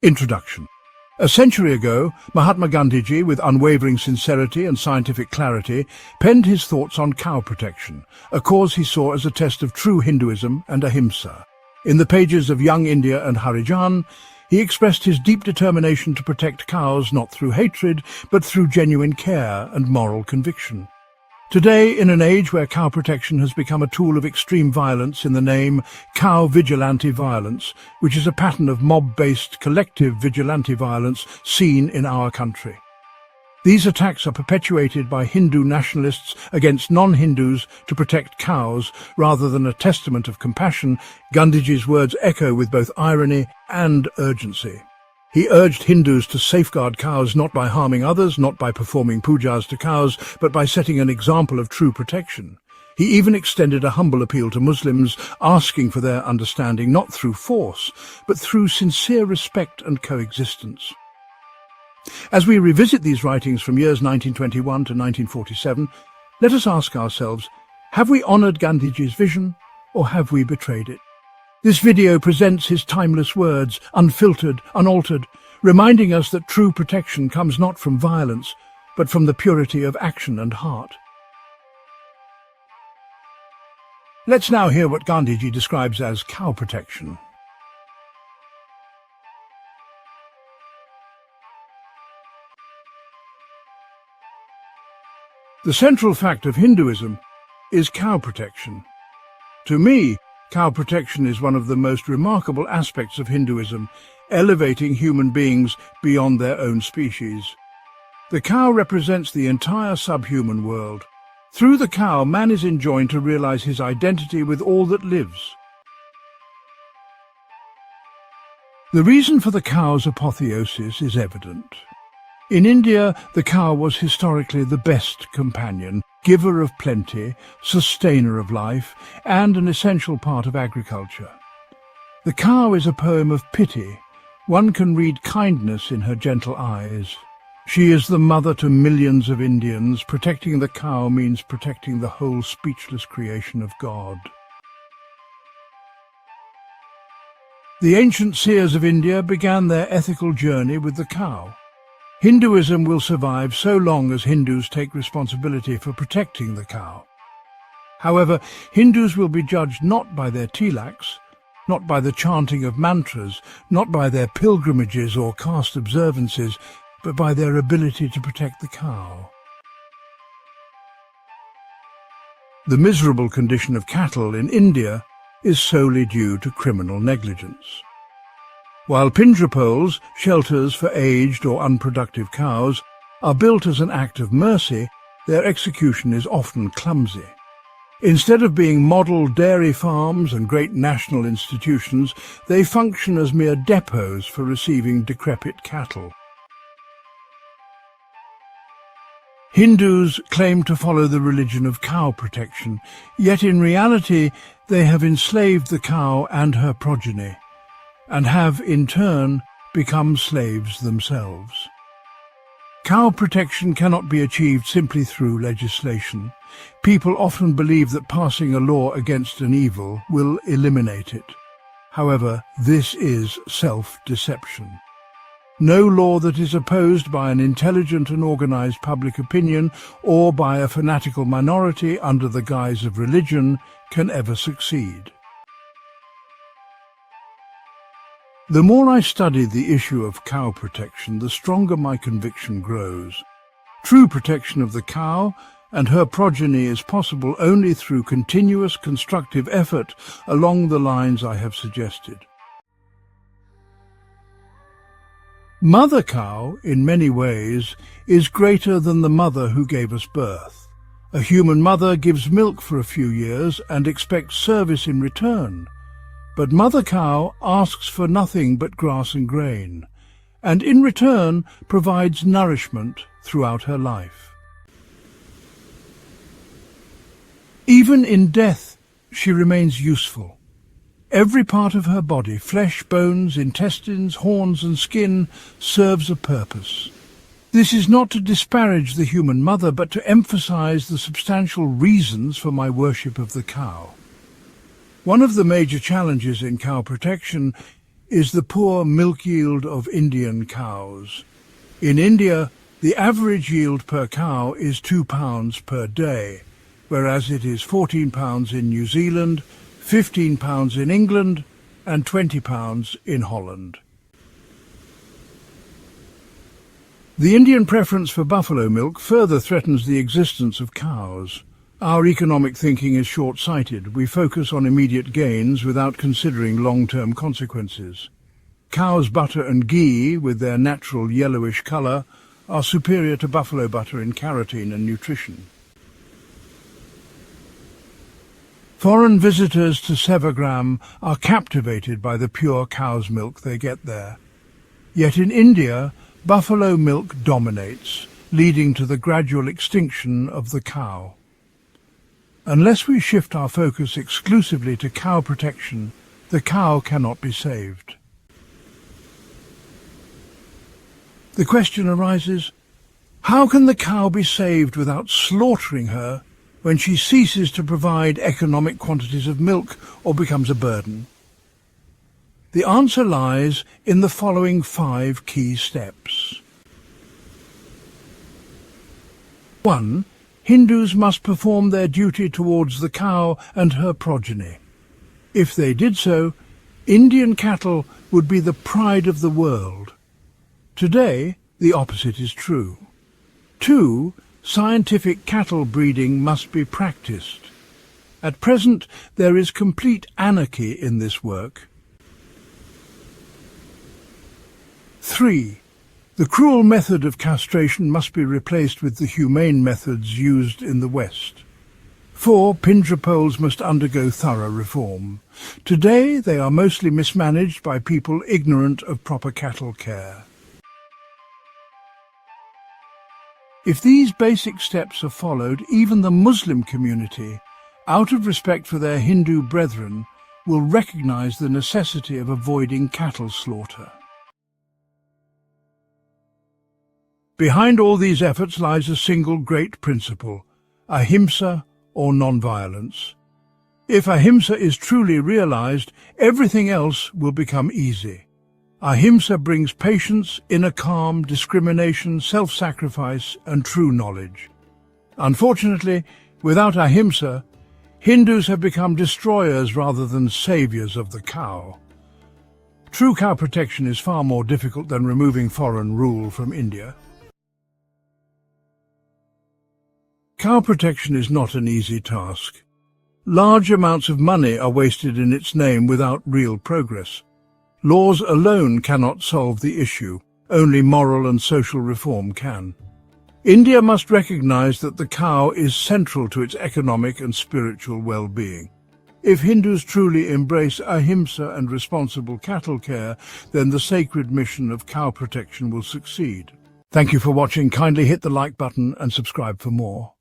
Introduction. A century ago, Mahatma Gandhiji, with unwavering sincerity and scientific clarity, penned his thoughts on cow protection, a cause he saw as a test of true Hinduism and Ahimsa. In the pages of Young India and Harijan, he expressed his deep determination to protect cows not through hatred, but through genuine care and moral conviction. Today, in an age where cow protection has become a tool of extreme violence in the name cow vigilante violence, which is a pattern of mob-based collective vigilante violence seen in our country. These attacks are perpetuated by Hindu nationalists against non-Hindus to protect cows rather than a testament of compassion. Gandhiji's words echo with both irony and urgency. He urged Hindus to safeguard cows not by harming others, not by performing pujas to cows, but by setting an example of true protection. He even extended a humble appeal to Muslims, asking for their understanding not through force, but through sincere respect and coexistence. As we revisit these writings from years 1921 to 1947, let us ask ourselves, have we honoured Gandhiji's vision, or have we betrayed it? This video presents his timeless words, unfiltered, unaltered, reminding us that true protection comes not from violence, but from the purity of action and heart. Let's now hear what Gandhiji describes as cow protection. The central fact of Hinduism is cow protection. To me, cow protection is one of the most remarkable aspects of Hinduism, elevating human beings beyond their own species. The cow represents the entire subhuman world. Through the cow, man is enjoined to realize his identity with all that lives. The reason for the cow's apotheosis is evident. In India, the cow was historically the best companion, giver of plenty, sustainer of life, and an essential part of agriculture. The cow is a poem of pity. One can read kindness in her gentle eyes. She is the mother to millions of Indians. Protecting the cow means protecting the whole speechless creation of God. The ancient seers of India began their ethical journey with the cow. Hinduism will survive so long as Hindus take responsibility for protecting the cow. However, Hindus will be judged not by their tilaks, not by the chanting of mantras, not by their pilgrimages or caste observances, but by their ability to protect the cow. The miserable condition of cattle in India is solely due to criminal negligence. While Pinjrapoles, shelters for aged or unproductive cows, are built as an act of mercy, their execution is often clumsy. Instead of being model dairy farms and great national institutions, they function as mere depots for receiving decrepit cattle. Hindus claim to follow the religion of cow protection, yet in reality they have enslaved the cow and her progeny, and have, in turn, become slaves themselves. Cow protection cannot be achieved simply through legislation. People often believe that passing a law against an evil will eliminate it. However, this is self-deception. No law that is opposed by an intelligent and organized public opinion or by a fanatical minority under the guise of religion can ever succeed. The more I study the issue of cow protection, the stronger my conviction grows. True protection of the cow and her progeny is possible only through continuous constructive effort along the lines I have suggested. Mother cow, in many ways, is greater than the mother who gave us birth. A human mother gives milk for a few years and expects service in return. But mother cow asks for nothing but grass and grain, and in return provides nourishment throughout her life. Even in death, she remains useful. Every part of her body, flesh, bones, intestines, horns and skin, serves a purpose. This is not to disparage the human mother, but to emphasize the substantial reasons for my worship of the cow. One of the major challenges in cow protection is the poor milk yield of Indian cows. In India, the average yield per cow is 2 pounds per day, whereas it is 14 pounds in New Zealand, 15 pounds in England, and 20 pounds in Holland. The Indian preference for buffalo milk further threatens the existence of cows. Our economic thinking is short-sighted. We focus on immediate gains without considering long-term consequences. Cow's butter and ghee, with their natural yellowish colour, are superior to buffalo butter in carotene and nutrition. Foreign visitors to Sevagram are captivated by the pure cow's milk they get there. Yet in India, buffalo milk dominates, leading to the gradual extinction of the cow. Unless we shift our focus exclusively to cow protection, the cow cannot be saved. The question arises, how can the cow be saved without slaughtering her when she ceases to provide economic quantities of milk or becomes a burden? The answer lies in the following 5 key steps. 1. Hindus must perform their duty towards the cow and her progeny. If they did so, Indian cattle would be the pride of the world. Today, the opposite is true. 2. Scientific cattle breeding must be practiced. At present, there is complete anarchy in this work. 3. The cruel method of castration must be replaced with the humane methods used in the West. 4. Pinjrapoles must undergo thorough reform. Today, they are mostly mismanaged by people ignorant of proper cattle care. If these basic steps are followed, even the Muslim community, out of respect for their Hindu brethren, will recognize the necessity of avoiding cattle slaughter. Behind all these efforts lies a single great principle, ahimsa or non-violence. If ahimsa is truly realized, everything else will become easy. Ahimsa brings patience, inner calm, discrimination, self-sacrifice, and true knowledge. Unfortunately, without ahimsa, Hindus have become destroyers rather than saviors of the cow. True cow protection is far more difficult than removing foreign rule from India. Cow protection is not an easy task. Large amounts of money are wasted in its name without real progress. Laws alone cannot solve the issue. Only moral and social reform can. India must recognize that the cow is central to its economic and spiritual well-being. If Hindus truly embrace ahimsa and responsible cattle care, then the sacred mission of cow protection will succeed. Thank you for watching. Kindly hit the like button and subscribe for more.